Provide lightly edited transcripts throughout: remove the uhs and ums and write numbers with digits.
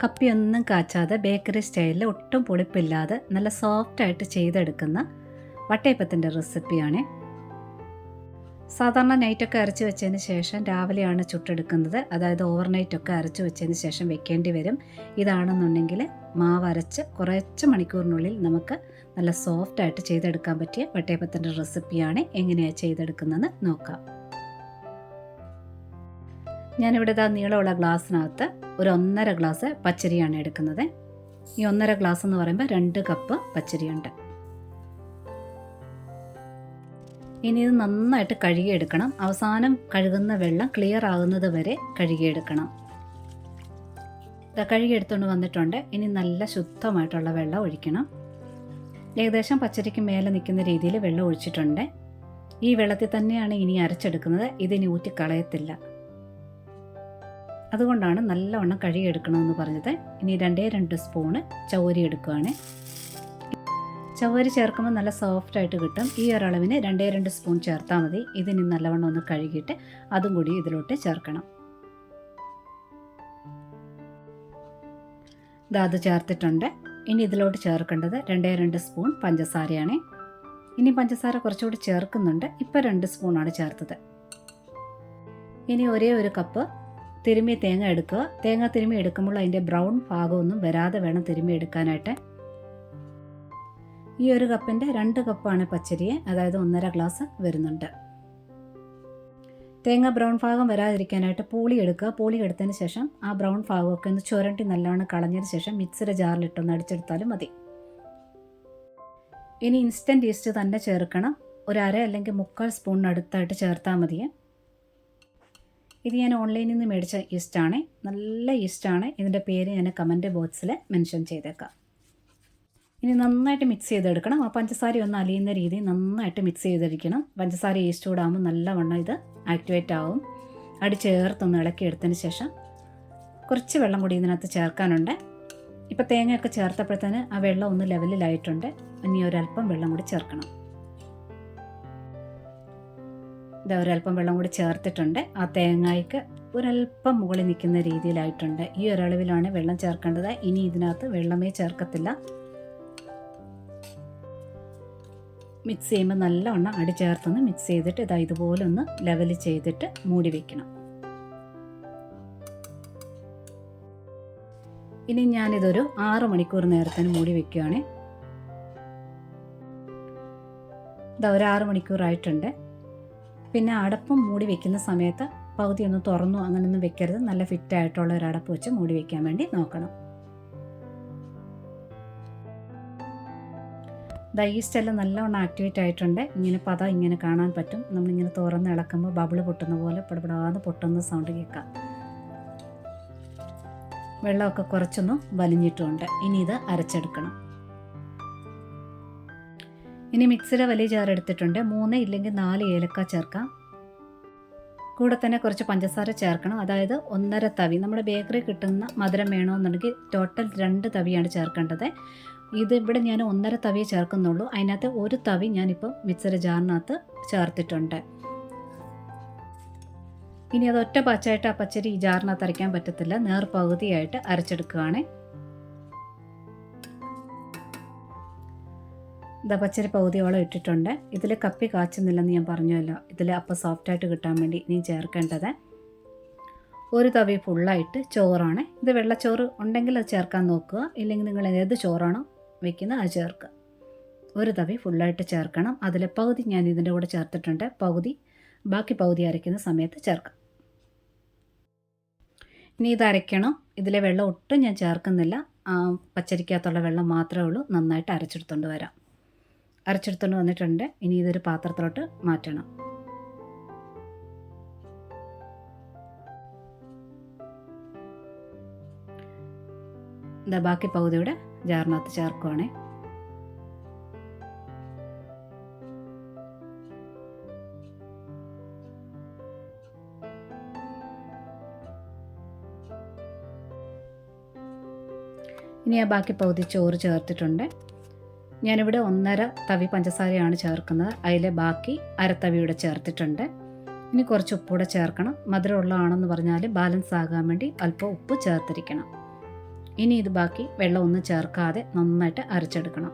കപ്പിയൊന്നും കാച്ചാതെ bakery സ്റ്റൈലിൽ ഒട്ടും പുളിപ്പില്ലാതെ നല്ല സോഫ്റ്റായിട്ട് ചെയ്തെടുക്കുന്ന വട്ടയപ്പത്തിൻ്റെ റെസിപ്പിയാണ്. സാധാരണ നൈറ്റൊക്കെ അരച്ച് വെച്ചതിന് ശേഷം രാവിലെയാണ് ചുട്ടെടുക്കുന്നത്. അതായത് ഓവർനൈറ്റൊക്കെ അരച്ച് വെച്ചതിന് ശേഷം വെക്കേണ്ടി വരും. ഇതാണെന്നുണ്ടെങ്കിൽ മാവ് അരച്ച് കുറച്ച് മണിക്കൂറിനുള്ളിൽ നമുക്ക് നല്ല സോഫ്റ്റായിട്ട് ചെയ്തെടുക്കാൻ പറ്റിയ വട്ടയപ്പത്തിൻ്റെ റെസിപ്പിയാണ്. എങ്ങനെയാണ് ചെയ്തെടുക്കുന്നതെന്ന് നോക്കാം. ഞാനിവിടെ നീളമുള്ള ഗ്ലാസ്സിനകത്ത് ഒരു 1.5 ഗ്ലാസ് പച്ചരിയാണ് എടുക്കുന്നത്. ഈ 1.5 ഗ്ലാസ് എന്ന് പറയുമ്പോൾ 2 കപ്പ് പച്ചരിയുണ്ട്. ഇനി ഇത് നന്നായിട്ട് കഴുകിയെടുക്കണം. അവസാനം കഴുകുന്ന വെള്ളം ക്ലിയർ ആകുന്നത് വരെ കഴുകിയെടുക്കണം. ഇത് കഴുകിയെടുത്തുകൊണ്ട് വന്നിട്ടുണ്ട്. ഇനി നല്ല ശുദ്ധമായിട്ടുള്ള വെള്ളം ഒഴിക്കണം. ഏകദേശം പച്ചരിക്ക് മേലെ നിൽക്കുന്ന രീതിയിൽ വെള്ളം ഒഴിച്ചിട്ടുണ്ട്. ഈ വെള്ളത്തിൽ തന്നെയാണ് ഇനി അരച്ചെടുക്കുന്നത്. ഇതിനി ഊറ്റിക്കളയത്തില്ല. അതുകൊണ്ടാണ് നല്ലവണ്ണം കഴുകിയെടുക്കണമെന്ന് പറഞ്ഞത്. ഇനി 2 സ്പൂണ് ചവ്വരി എടുക്കുകയാണ്. ചവ്വരി ചേർക്കുമ്പോൾ നല്ല സോഫ്റ്റായിട്ട് കിട്ടും. ഈ ഒരളവിന് 2 സ്പൂൺ ചേർത്താൽ മതി. ഇതിനി നല്ലവണ്ണം ഒന്ന് കഴുകിയിട്ട് അതും കൂടി ഇതിലോട്ട് ചേർക്കണം. അത് ചേർത്തിട്ടുണ്ട്. ഇനി ഇതിലോട്ട് ചേർക്കേണ്ടത് 2 സ്പൂൺ പഞ്ചസാരയാണ്. ഇനി പഞ്ചസാര കുറച്ചുകൂടി ചേർക്കുന്നുണ്ട്. ഇപ്പോൾ 2 സ്പൂണാണ് ചേർത്തത്. ഇനി ഒരേ ഒരു കപ്പ് തിരുമ്മി തേങ്ങ എടുക്കുക. തേങ്ങ തിരുമ്മി എടുക്കുമ്പോൾ അതിൻ്റെ ബ്രൗൺ ഭാഗമൊന്നും വരാതെ വേണം തിരുമ്മി എടുക്കാനായിട്ട്. ഈ ഒരു കപ്പിൻ്റെ 2 കപ്പാണ് പച്ചരിയെ, അതായത് 1.5 ഗ്ലാസ് വരുന്നുണ്ട്. തേങ്ങ ബ്രൗൺ ഭാഗം വരാതിരിക്കാനായിട്ട് പൂളി എടുക്കുക. പൂളി എടുത്തതിന് ശേഷം ആ ബ്രൗൺ ഭാഗമൊക്കെ ഒന്ന് ചുരണ്ടി നല്ലവണ്ണം കളഞ്ഞതിന് ശേഷം മിക്സിയുടെ ജാറിലിട്ടൊന്ന് അടിച്ചെടുത്താലും മതി. ഇനി ഇൻസ്റ്റൻറ്റ് ഈസ്റ്റ് തന്നെ ചേർക്കണം. ഒരു 1/2 അല്ലെങ്കിൽ 3/4 സ്പൂണിനടുത്തായിട്ട് ചേർത്താൽ മതിയെ. ഇത് ഞാൻ ഓൺലൈനിൽ നിന്ന് മേടിച്ച ഈസ്റ്റാണ്. നല്ല ഈസ്റ്റാണ്. ഇതിൻ്റെ പേര് ഞാൻ കമൻറ്റ് ബോക്സിൽ മെൻഷൻ ചെയ്തേക്കാം. ഇനി നന്നായിട്ട് മിക്സ് ചെയ്തെടുക്കണം. ആ പഞ്ചസാര ഒന്ന് അലിയുന്ന രീതിയിൽ നന്നായിട്ട് മിക്സ് ചെയ്തെടുക്കണം. പഞ്ചസാര ഈസ്റ്റ് കൂടാകുമ്പോൾ നല്ലവണ്ണം ഇത് ആക്ടിവേറ്റ് ആവും. അടി ചേർത്തൊന്ന് ഇളക്കിയെടുത്തതിന് ശേഷം കുറച്ച് വെള്ളം കൂടി ഇതിനകത്ത് ചേർക്കാനുണ്ട്. ഇപ്പോൾ തേങ്ങയൊക്കെ ചേർത്തപ്പോഴത്തേന് ആ വെള്ളം ഒന്ന് ലെവലിലായിട്ടുണ്ട്. ഇനി ഒരല്പം വെള്ളം കൂടി ചേർക്കണം. ഒരല്പം വെള്ളം കൂടി ചേർത്തിട്ടുണ്ട്. ആ തേങ്ങയ്ക്ക് ഒരല്പം മുകളിൽ നിൽക്കുന്ന രീതിയിലായിട്ടുണ്ട്. ഈ ഒരളവിലാണ് വെള്ളം ചേർക്കേണ്ടത്. ഇനി ഇതിനകത്ത് വെള്ളമേ ചേർക്കത്തില്ല. മിക്സ് ചെയ്യുമ്പോൾ നല്ലവണ്ണം അടി ചേർത്തൊന്ന് മിക്സ് ചെയ്തിട്ട് ഇതുപോലെ ഒന്ന് ലെവൽ ചെയ്തിട്ട് മൂടി വയ്ക്കണം. ഇനി ഞാനിതൊരു 6 മണിക്കൂർ നേരത്തിന് മൂടി വയ്ക്കുകയാണ്. ഒരു 6 മണിക്കൂറായിട്ടുണ്ട്. പിന്നെ അടപ്പും മൂടി വെക്കുന്ന സമയത്ത് പകുതി ഒന്ന് തുറന്നു അങ്ങനെയൊന്നും വെക്കരുത്. നല്ല ഫിറ്റായിട്ടുള്ള ഒരു അടപ്പ് വെച്ച് മൂടി വയ്ക്കാൻ വേണ്ടി നോക്കണം. ഈസ്റ്റെല്ലാം നല്ലവണ്ണം ആക്ടിവേറ്റ് ആയിട്ടുണ്ട്. ഇങ്ങനെ പദം ഇങ്ങനെ കാണാൻ പറ്റും. നമ്മളിങ്ങനെ തുറന്ന് ഇളക്കുമ്പോൾ ബബിള് പൊട്ടുന്ന പോലെ പടപടാന്ന് പൊട്ടുന്ന സൗണ്ട് കേൾക്കാം. വെള്ളമൊക്കെ കുറച്ചൊന്ന് വലിഞ്ഞിട്ടുമുണ്ട്. ഇനി ഇത് അരച്ചെടുക്കണം. ഇനി മിക്സിയുടെ വലിയ ജാർ എടുത്തിട്ടുണ്ട്. 3 ഇല്ലെങ്കിൽ 4 ഏലക്ക ചേർക്കാം. കൂടെ തന്നെ കുറച്ച് പഞ്ചസാര ചേർക്കണം. അതായത് 1.5 തവി. നമ്മുടെ ബേക്കറി കിട്ടുന്ന മധുരം വേണമെന്നുണ്ടെങ്കിൽ ടോട്ടൽ 2 തവിയാണ് ചേർക്കേണ്ടത്. ഇവിടെ ഞാൻ 1.5 തവിയെ ചേർക്കുന്നുള്ളൂ. അതിനകത്ത് 1 തവി ഞാനിപ്പോൾ മിക്സിയുടെ ജാറിനകത്ത് ചേർത്തിട്ടുണ്ട്. ഇനി അത് ഒറ്റ പച്ചായിട്ട് ആ പച്ചരി ഈ ജാറിനകത്ത് അരയ്ക്കാൻ പറ്റത്തില്ല. നേർപകുതിയായിട്ട് അരച്ചെടുക്കുകയാണ്. പച്ചരി പകുതിയോളം ഇട്ടിട്ടുണ്ട്. ഇതിൽ കപ്പി കാച്ചുന്നില്ലെന്ന് ഞാൻ പറഞ്ഞല്ലോ. ഇതിൽ അപ്പം സോഫ്റ്റായിട്ട് കിട്ടാൻ വേണ്ടി ഇനി ചേർക്കേണ്ടത് 1 തവി ഫുള്ളായിട്ട് ചോറാണ്. ഇത് വെള്ളച്ചോറ് ഉണ്ടെങ്കിൽ അത് ചേർക്കാൻ നോക്കുക. ഇല്ലെങ്കിൽ നിങ്ങൾ ഏത് ചോറാണോ വെക്കുന്നത് അത് ചേർക്കുക. 1 തവി ഫുള്ളായിട്ട് ചേർക്കണം. അതിൽ പകുതി ഞാൻ ഇതിൻ്റെ കൂടെ ചേർത്തിട്ടുണ്ട്. ബാക്കി പകുതി അരയ്ക്കുന്ന സമയത്ത് ചേർക്കാം. ഇനി ഇത് അരയ്ക്കണം. ഇതിലെ വെള്ളം ഒട്ടും ഞാൻ ചേർക്കുന്നില്ല. പച്ചരിക്കകത്തുള്ള വെള്ളം മാത്രമേ ഉള്ളൂ. നന്നായിട്ട് അരച്ചെടുത്തുകൊണ്ട് വരാം. അരച്ചെടുത്തുകൊണ്ട് വന്നിട്ടുണ്ട്. ഇനി ഇതൊരു പാത്രത്തിലോട്ട് മാറ്റണം. ബാക്കി പകുതിയുടെ ജാറിനകത്ത് ചേർക്കുവാണ്. ഇനി ആ ബാക്കി പകുതി ചോറ് ചേർത്തിട്ടുണ്ട്. ഞാനിവിടെ 1.5 തവി പഞ്ചസാരയാണ് ചേർക്കുന്നത്. അതിൽ ബാക്കി 1/2 തവിയുടെ ചേർത്തിട്ടുണ്ട്. ഇനി കുറച്ച് ഉപ്പൂടെ ചേർക്കണം. മധുരമുള്ളതാണെന്ന് പറഞ്ഞാൽ ബാലൻസ് ആകാൻ വേണ്ടി അല്പം ഉപ്പ് ചേർത്തിരിക്കണം. ഇനി ഇത് ബാക്കി വെള്ളമൊന്നും ചേർക്കാതെ നന്നായിട്ട് അരച്ചെടുക്കണം.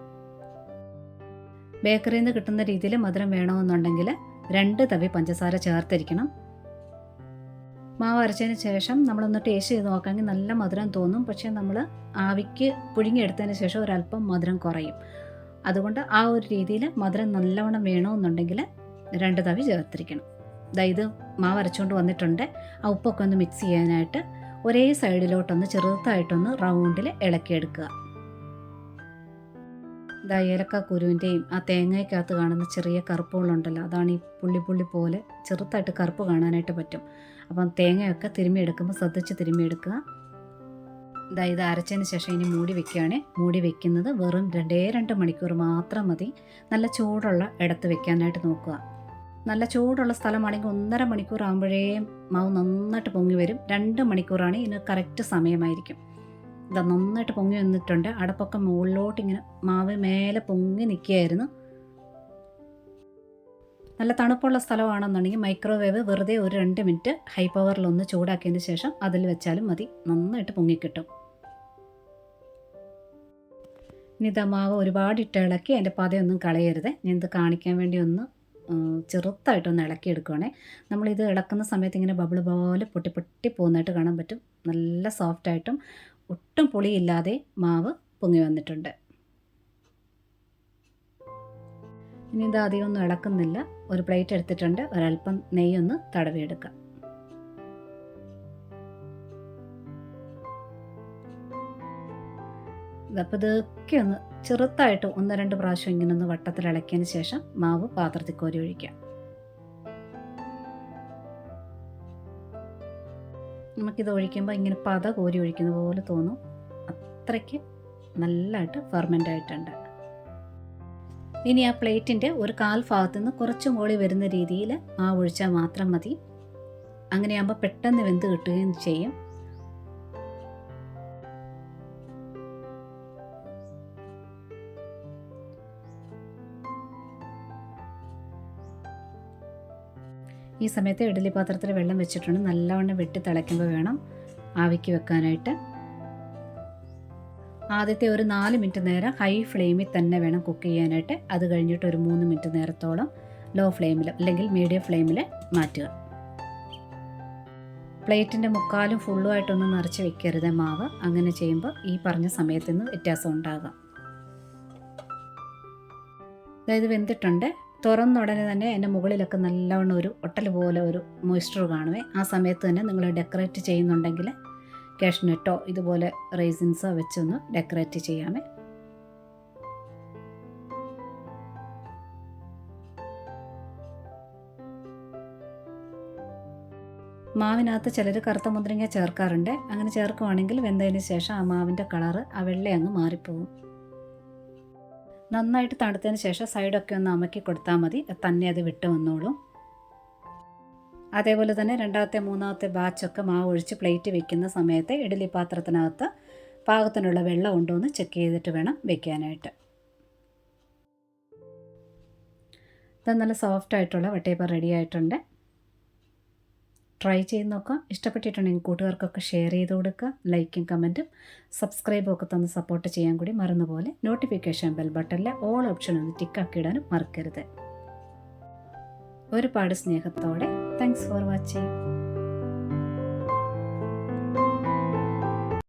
ബേക്കറിയിൽ നിന്ന് കിട്ടുന്ന രീതിയിൽ മധുരം വേണമെന്നുണ്ടെങ്കിൽ 2 തവി പഞ്ചസാര ചേർത്തിരിക്കണം. മാവ് അരച്ചതിന് ശേഷം നമ്മളൊന്ന് ടേസ്റ്റ് ചെയ്ത് നോക്കാമെങ്കിൽ നല്ല മധുരം തോന്നും. പക്ഷേ നമ്മൾ ആവിക്ക് പുഴുങ്ങിയെടുത്തതിന് ശേഷം ഒരല്പം മധുരം കുറയും. അതുകൊണ്ട് ആ ഒരു രീതിയിൽ മധുരം നല്ലവണ്ണം വേണമെന്നുണ്ടെങ്കിൽ 2 തവി ചേർത്തിരിക്കണം. ഇത് മാവ് അരച്ചുകൊണ്ട് വന്നിട്ടുണ്ട്. ആ ഉപ്പൊക്കെ ഒന്ന് മിക്സ് ചെയ്യാനായിട്ട് ഒരേ സൈഡിലോട്ടൊന്ന് ചെറുതായിട്ടൊന്ന് റൗണ്ടിൽ ഇളക്കിയെടുക്കുക. ഏലക്ക കുരുവിൻ്റെയും ആ തേങ്ങയ്ക്കകത്ത് കാണുന്ന ചെറിയ കറുപ്പുകളുണ്ടല്ലോ, അതാണ് ഈ പുള്ളി പോലെ ചെറുതായിട്ട് കറുപ്പ് കാണാനായിട്ട് പറ്റും. അപ്പം തേങ്ങയൊക്കെ തിരുമ്മിയെടുക്കുമ്പോൾ ശ്രദ്ധിച്ച് തിരുമ്മിയെടുക്കുക. ഇത് അരച്ചതിന് ശേഷം ഇനി മൂടി വെക്കുകയാണ്. മൂടി വെക്കുന്നത് വെറും 2 മണിക്കൂർ മാത്രം മതി. നല്ല ചൂടുള്ള ഇടത്ത് വെക്കാനായിട്ട് നോക്കുക. നല്ല ചൂടുള്ള സ്ഥലമാണെങ്കിൽ 1.5 മണിക്കൂർ ആകുമ്പോഴേ മാവ് നന്നായിട്ട് പൊങ്ങി വരും. 2 മണിക്കൂറാണ് ഇതിന് കറക്റ്റ് സമയമായിരിക്കും. നന്നായിട്ട് പൊങ്ങി വന്നിട്ടുണ്ട്. അടപ്പൊക്കെ മുകളിലോട്ട് ഇങ്ങനെ മാവ് മേലെ പൊങ്ങി നിൽക്കുകയായിരുന്നു. നല്ല തണുപ്പുള്ള സ്ഥലമാണെന്നുണ്ടെങ്കിൽ മൈക്രോവേവ് വെറുതെ ഒരു 2 മിനിറ്റ് ഹൈ പവറിലൊന്ന് ചൂടാക്കിയതിന് ശേഷം അതിൽ വെച്ചാലും മതി, നന്നായിട്ട് പൊങ്ങിക്കിട്ടും. ഇനി മാവ് ഒരുപാട് ഇളക്കി അതിൻ്റെ പതയൊന്നും കളയരുത്. ഞാൻ ഇത് കാണിക്കാൻ വേണ്ടി ഒന്ന് ചെറുതായിട്ടൊന്ന് ഇളക്കിയെടുക്കുകയാണേ. നമ്മളിത് ഇളക്കുന്ന സമയത്ത് ഇങ്ങനെ ബബിൾ പോലെ പൊട്ടി പോകുന്നതായിട്ട് കാണാൻ പറ്റും. നല്ല സോഫ്റ്റായിട്ടും ഒട്ടും പുളിയില്ലാതെ മാവ് പൊങ്ങി വന്നിട്ടുണ്ട്. ഇനി ഇത് അധികം ഒന്നും ഇളക്കുന്നില്ല. ഒരു പ്ലേറ്റ് എടുത്തിട്ടുണ്ട്. ഒരല്പം നെയ്യൊന്ന് തടവിയെടുക്കാം. അപ്പോൾ ഇതൊക്കെ ഒന്ന് ചെറുതായിട്ട് 1-2 പ്രാവശ്യം ഇങ്ങനെ ഒന്ന് വട്ടത്തിൽ ഇളക്കിയതിന് ശേഷം മാവ് പാത്രത്തിൽ കോരി ഒഴിക്കാം. നമുക്കിത് ഒഴിക്കുമ്പോൾ ഇങ്ങനെ പത കോരി ഒഴിക്കുന്ന പോലെ തോന്നും. അത്രയ്ക്ക് നല്ലതായിട്ട് ഫെർമെൻ്റ് ആയിട്ടുണ്ട്. ഇനി ആ പ്ലേറ്റിൻ്റെ ഒരു 1/4 ഭാഗത്തു നിന്ന് കുറച്ച് മോളി വരുന്ന രീതിയിൽ മാവ് ഒഴിച്ചാൽ മാത്രം മതി. അങ്ങനെയാകുമ്പോൾ പെട്ടെന്ന് വെന്ത് കിട്ടുകയും ചെയ്യും. ഈ സമയത്ത് ഇഡ്ഡലി പാത്രത്തിൽ വെള്ളം വെച്ചിട്ടുണ്ട്. നല്ലവണ്ണം വെട്ടി തിളയ്ക്കുമ്പോൾ വേണം ആവിക്ക് വെക്കാനായിട്ട്. ആദ്യത്തെ ഒരു 4 മിനിറ്റ് നേരം ഹൈ ഫ്ലെയിമിൽ തന്നെ വേണം കുക്ക് ചെയ്യാനായിട്ട്. അത് കഴിഞ്ഞിട്ട് ഒരു 3 മിനിറ്റ് നേരത്തോളം ലോ ഫ്ലെയിമിൽ അല്ലെങ്കിൽ മീഡിയം ഫ്ലെയിമിൽ മാറ്റുക. പ്ലേറ്റിൻ്റെ മുക്കാലും ഫുള്ളുമായിട്ടൊന്നും നിറച്ച് വെക്കരുത് മാവ്. അങ്ങനെ ചെയ്യുമ്പോൾ ഈ പറഞ്ഞ സമയത്ത് നിന്ന് വ്യത്യാസം ഉണ്ടാകാം. അതായത് വെന്തിട്ടുണ്ട്. തുറന്ന ഉടനെ തന്നെ അതിൻ്റെ മുകളിലൊക്കെ നല്ലവണ്ണം ഒരു ഒട്ടൽ പോലെ ഒരു മോയ്സ്ചർ കാണുമേ. ആ സമയത്ത് തന്നെ നിങ്ങൾ ഡെക്കറേറ്റ് ചെയ്യുന്നുണ്ടെങ്കിൽ കാഷ്നട്ടോ ഇതുപോലെ റൈസിൻസോ വെച്ചൊന്ന് ഡെക്കറേറ്റ് ചെയ്യാമേ. മാവിനകത്ത് ചിലർ കറുത്ത മുന്തിരിങ്ങ ചേർക്കാറുണ്ട്. അങ്ങനെ ചേർക്കുവാണെങ്കിൽ വെന്തതിന് ശേഷം ആ മാവിൻ്റെ കളറ് ആ വെള്ള അങ്ങ് മാറിപ്പോകും. നന്നായിട്ട് തണുത്തതിന് ശേഷം സൈഡൊക്കെ ഒന്ന് അമക്കി കൊടുത്താൽ മതി, തന്നെ അത് വിട്ട് വന്നോളും. അതേപോലെ തന്നെ 2ാമത്തെ 3ാമത്തെ ബാച്ചൊക്കെ മാവ് ഒഴിച്ച് പ്ലേറ്റ് വെക്കുന്ന സമയത്ത് ഇഡ്ഡലി പാത്രത്തിനകത്ത് പാകത്തിനുള്ള വെള്ളം ഉണ്ടോ എന്ന് ചെക്ക് ചെയ്തിട്ട് വേണം വെക്കാനായിട്ട്. ഇത് നല്ല സോഫ്റ്റായിട്ടുള്ള വട്ടയപ്പം റെഡി ആയിട്ടുണ്ട്. ട്രൈ ചെയ്ത് നോക്കാം. ഇഷ്ടപ്പെട്ടിട്ടുണ്ടെങ്കിൽ കൂട്ടുകാർക്കൊക്കെ ഷെയർ ചെയ്ത് കൊടുക്കുക. ലൈക്കും കമൻറ്റും സബ്സ്ക്രൈബും ഒക്കെ തന്ന് സപ്പോർട്ട് ചെയ്യാൻ കൂടി മറന്നുപോലെ നോട്ടിഫിക്കേഷൻ ബെൽ ബട്ടണിലെ ഓൾ ഓപ്ഷൻ ഒന്ന് ടിക്കാക്കി ഇടാനും മറക്കരുത്. ഒരുപാട് സ്നേഹത്തോടെ താങ്ക്സ് ഫോർ വാച്ചിങ്.